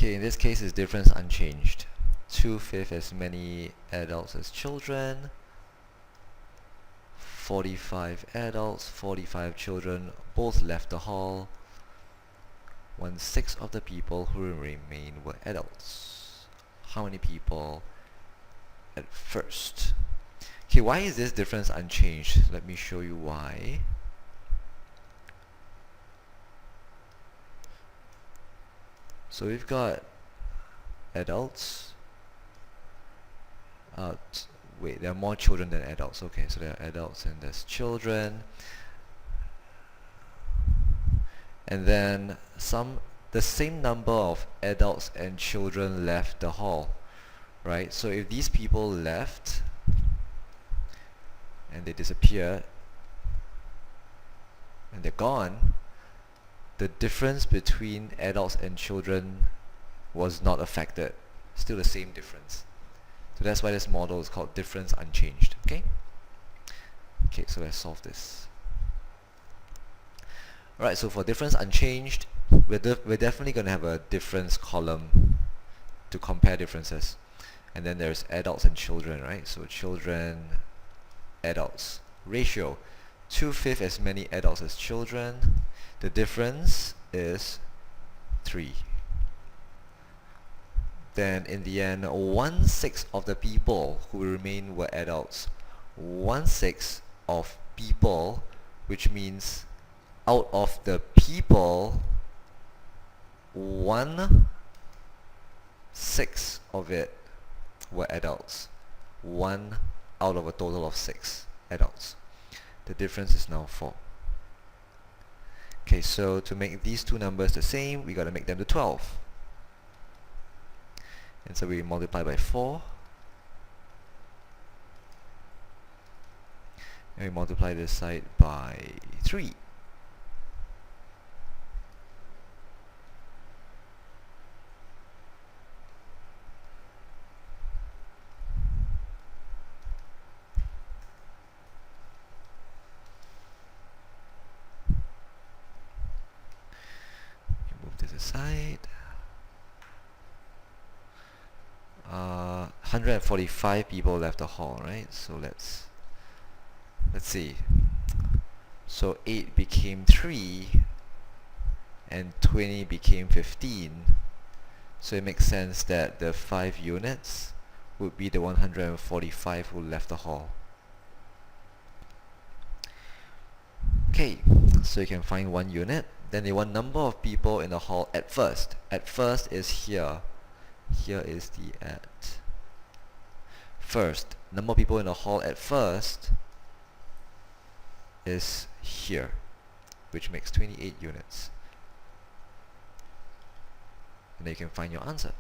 Okay, in this case it's difference unchanged. 2/5 as many adults as children. 45 adults, 45 children, both left the hall. 1/6 of the people who remain were adults. How many people at first? Okay, why is this difference unchanged? Let me show you why. So we've got adults. Wait, there are more children than adults. Okay, so there are adults and there's children. And then the same number of adults and children left the hall, right? So if these people left and they disappear and they're gone, the difference between adults and children was not affected. Still the same difference. So that's why this model is called difference unchanged. Okay, so let's solve this. Alright, so for difference unchanged, we're definitely going to have a difference column to compare differences. And then there's adults and children, right? So children, adults. Ratio, 2/5 as many adults as children. The difference is 3. Then in the end, 1/6 of the people who remain were adults. 1/6 of people, which means out of the people, 1/6 of it were adults. 1 out of a total of 6 adults. The difference is now 4. Okay, so to make these two numbers the same, we got to make them to 12. And so we multiply by 4. And we multiply this side by 3. Move this aside. 145 people left the hall, right? So let's see. So 8 became 3 and 20 became 15. So it makes sense that the 5 units would be the 145 who left the hall. Okay, so you can find 1 unit. Then they want number of people in the hall at first. At first is here. Here is the at first. Number of people in the hall at first is here, which makes 28 units. And then you can find your answer.